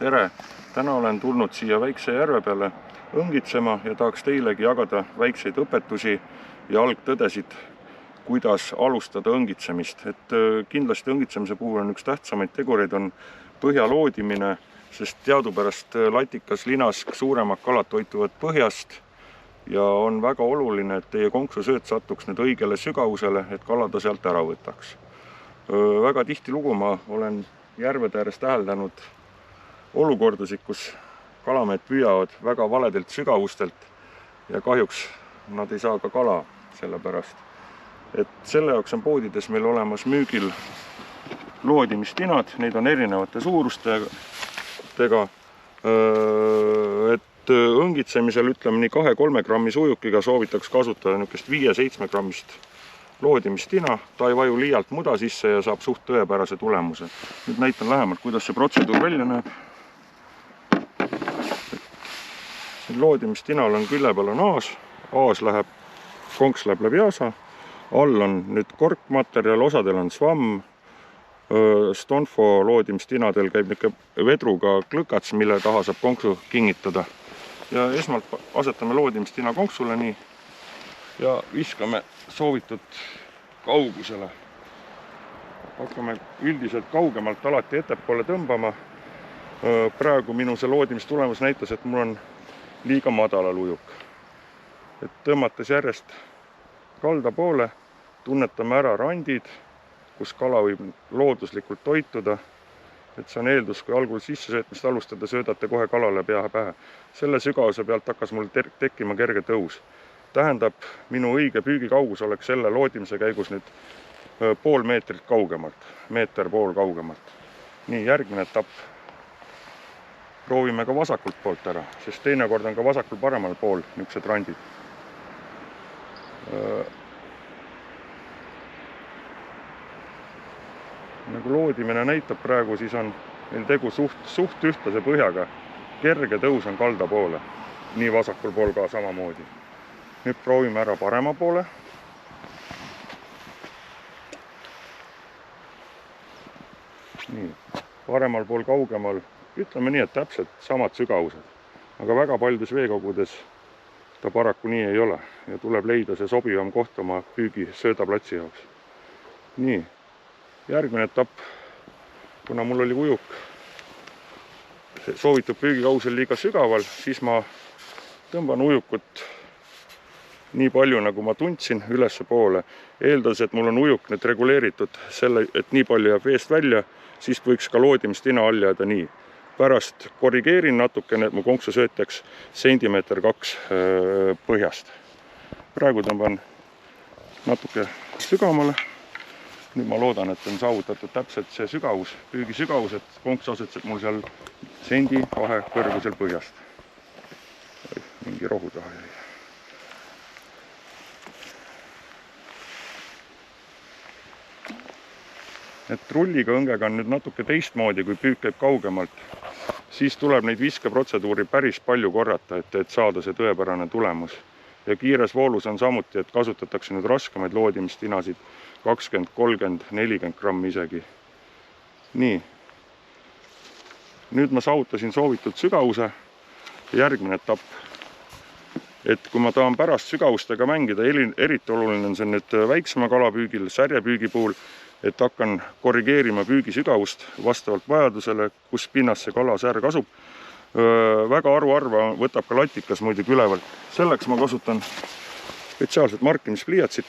Tere! Täna olen tulnud siia väikse järve peale õngitsema ja tahaks teilegi jagada väikseid õpetusi ja algtõdesid, kuidas alustada õngitsemist. Kindlasti õngitsemise puhul on üks tähtsamaid tegureid on põhja loodimine, sest teadupärast latikas, linas suuremad kalad toituvad põhjast ja on väga oluline, et teie konksusööt satuks nüüd õigele sügavusele, et kalada sealt ära võtaks. Väga tihti lugu ma olen järvede ääres täheldanud olukordasid, kus kalamehed püüavad väga valedelt sügavustelt ja kahjuks nad ei saa ka kala sellepärast. Selle jaoks on poodides meil olemas müügil loodimistinad, neid on erinevate suurustega. Õngitsemisel ütleme nii 2-3 grammise ujukiga soovitaks kasutada niisugust 5-7 grammist loodimistina. Ta ei vaju liialt muda sisse ja saab suht tõepärase tulemuse. Nüüd näitan lähemalt, kuidas see protseduur välja näeb. Loodimistinal on külje peal on aas, konks läheb läbi aasa, all on nüüd korkmaterjal, osadel on svamm, Stonfo loodimistinadel käib niisugune vedruga klõkats, mille taha saab konksu kingitada. Ja esmalt asetame loodimistina konksule nii ja viskame soovitud kaugusele. Hakkame üldiselt kaugemalt alati ettepoole tõmbama. Praegu minu see loodimistulemus näitas, et mul on liiga madalal ujuk. Tõmmates järjest kalda poole, tunnetame ära randid, kus kala võib looduslikult toituda. See on eeldus, kui algul sissesöötmist alustada, söödate kohe kalale pea pähe. Selle sügavuse pealt hakkas mul tekkima kerge tõus. Tähendab, minu õige püügikaugus oleks selle loodimise käigus nüüd pool meetrit kaugemalt, meeter-pool kaugemalt. Nii, järgmine etapp. Proovime ka vasakult poolt ära, sest teinekord on ka vasakul paremal pool niisugused randid. Nagu loodimine näitab praegu, siis on meil tegu suht ühtlase põhjaga. Kerge tõus on kalda poole, nii vasakul pool ka samamoodi. Nüüd proovime ära parema poole. Nii, paremal pool kaugemal, ütleme nii, et täpselt samad sügavused. Aga väga paljudes veekogudes ta paraku nii ei ole ja tuleb leida see sobivam koht oma püügi söödaplatsi jaoks. Nii, järgmine etapp, kuna mul oli ujuk soovitud püügikausel liiga sügaval, siis ma tõmban ujukut nii palju, nagu ma tundsin ülesse poole. Eeldades, et mul on ujuk nüüd reguleeritud selle, et nii palju jääb veest välja, siis võiks ka loodimistina all jääda nii. Pärast korrigeerin natukene, et mu konksu söötaks 1-2 sentimeeter põhjast. Praegu tõmban natuke sügavamale. Nüüd ma loodan, et on saavutatud täpselt see sügavus, püügi sügavus, et konks asetseb mul seal 1-2 sendi kõrgusel põhjast. Mingi rohu taha jäi. Rulliga õngega on nüüd natuke teistmoodi, kui püük käib kaugemalt. Siis tuleb neid viskeprotseduuri päris palju korrata, et saada see tõepärane tulemus. Ja kiires voolus on samuti, et kasutatakse nüüd raskemaid loodimistinasid 20, 30, 40 grammi isegi. Nii. Nüüd ma saavutasin soovitud sügavuse. Järgmine etapp. Kui ma tahan pärast sügavustega mängida, eriti oluline on see nüüd väiksema kalapüügil, särjepüügi puhul, et hakkan korrigeerima püügi sügavust vastavalt vajadusele, kus pinnas see kala särg asub. Väga haruharva võtab ka latikas muidugi ülevalt. Selleks ma kasutan spetsiaalset markimispliiatsit.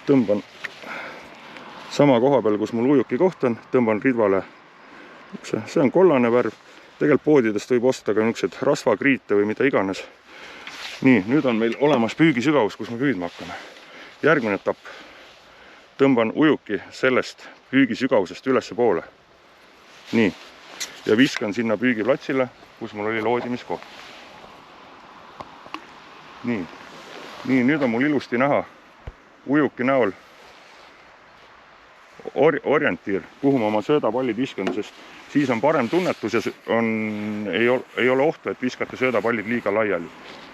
Tõmban sama koha peal, kus mul ujuki koht on, tõmban ridvale. See on kollane värv. Tegelikult poodidest võib osta ka niisugused rasvakriite või mida iganes. Nii, nüüd on meil olemas püügi sügavus, kus me püüdma hakkame. Järgmine etapp. Tõmban ujuki sellest püügi sügavusest ülesse poole. Nii. Ja viskan sinna püügiplatsile, kus mul oli loodimiskoht. Nii. Nüüd on mul ilusti näha ujuki näol orientiir, kuhu ma oma söödapallid viskan, sest siis on parem tunnetus ja ei ole ohtu, et viskate söödapallid liiga laiali.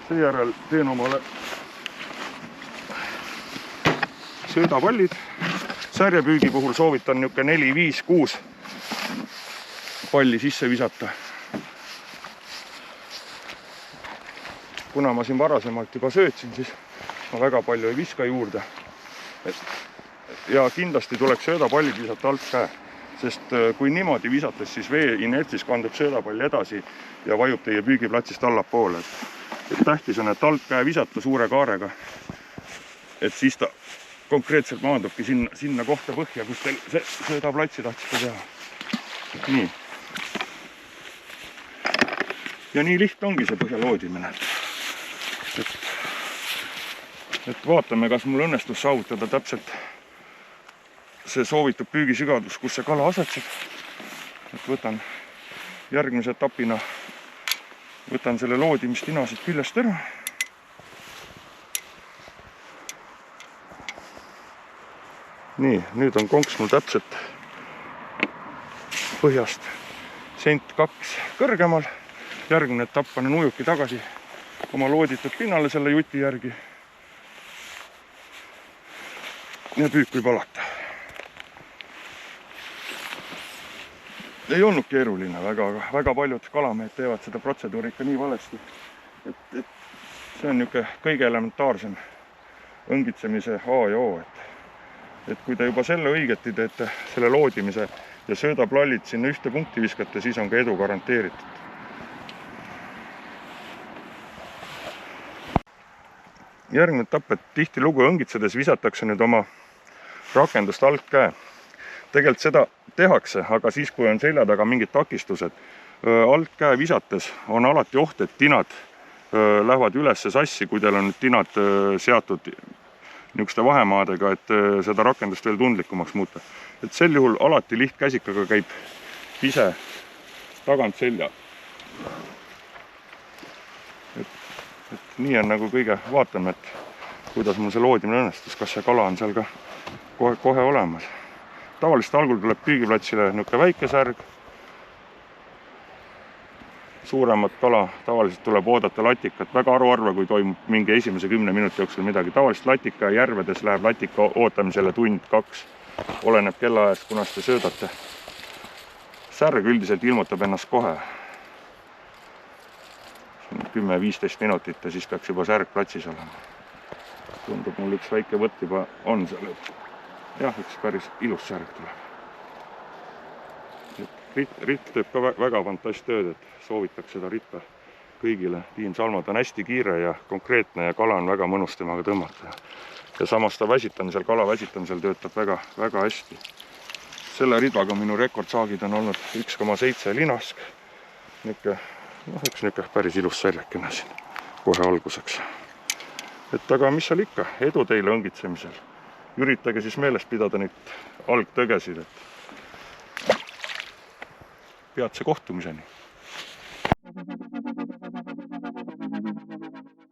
Seejärel teen omale söödapallid. Särjepüügi puhul soovitan niisugune 4, 5, 6 palli sisse visata. Kuna ma siin varasemalt juba söötsin, siis ma väga palju ei viska juurde. Ja kindlasti tuleks söödapallid visata alt käe, sest kui niimoodi visates, siis vee inertsis kandub söödapall edasi ja vajub teie püügiplatsist allapoole. Et tähtis on, et alt käe visata suure kaarega, et siis ta konkreetselt maandubki sinna kohta põhja, kus teil söödaplatsi tahtsite teha. Nii. Ja nii lihtne ongi see põhja loodimine. Et vaatame, kas mul õnnestus saavutada täpselt see soovitud püügisügadus, kus see kala asetseb. Et võtan järgmise etapina, võtan selle loodimistina siit küljest ära. Nii, nüüd on konks mul täpselt põhjast 1-2 senti kõrgemal. Järgmine etapp panen ujuki tagasi oma looditud pinnale selle juti järgi. Ja püük võib alata. Ei olnud keeruline, väga paljud kalamehed teevad seda protseduuri ikka nii valesti. Et see on niisugune kõige elementaarsem õngitsemise A ja O. Et kui te juba selle õigeti teete, selle loodimise ja söödaplallid sinna ühte punkti viskate, siis on ka edu garanteeritud. Järgmine etapp, et tihti lugu õngitsedes visatakse nüüd oma rakendust alt käe. Tegelikult seda tehakse, aga siis, kui on selja taga mingid takistused, alt käe visates on alati oht, et tinad lähevad ülesse sassi, kui teil on tinad seatud niisuguste vahemaadega, et seda rakendust veel tundlikumaks muuta. Et sel juhul alati lihtkäsikaga käib pise tagant selja. Et nii on nagu kõige, vaatame, et kuidas mul see loodimine õnnestus, kas see kala on seal ka kohe olemas. Tavaliselt algul tuleb püügiplatsile niisugune väike särg. Suuremat kala tavaliselt tuleb oodata latikat, väga harva, kui toimub mingi esimese 10 minuti jooksul midagi. Tavaliselt latika järvedes läheb latika ootamisele 1-2 tundi, oleneb kellaajast, kuna te söödate. Särg üldiselt ilmutab ennast kohe. 10-15 minutit ja siis peaks juba särg platsis olema. Tundub mul üks väike võtt juba on seal. Jah, üks päris ilus särg tuleb. Ritt teeb ka väga fantast tööd, et soovitaks seda ritta kõigile. Tiim Salmad on hästi kiire ja konkreetne ja kala on väga mõnus temaga tõmmata. Ja samas ta kala väsitamisel töötab väga hästi. Selle ridvaga minu rekordsaagid on olnud 1,7 linask. Üks niisugune päris ilus särjakene siin kohe alguseks. Et aga mis seal ikka, edu teile õngitsemisel. Üritage siis meeles pidada neid algtõgesid, et peatse kohtumiseni.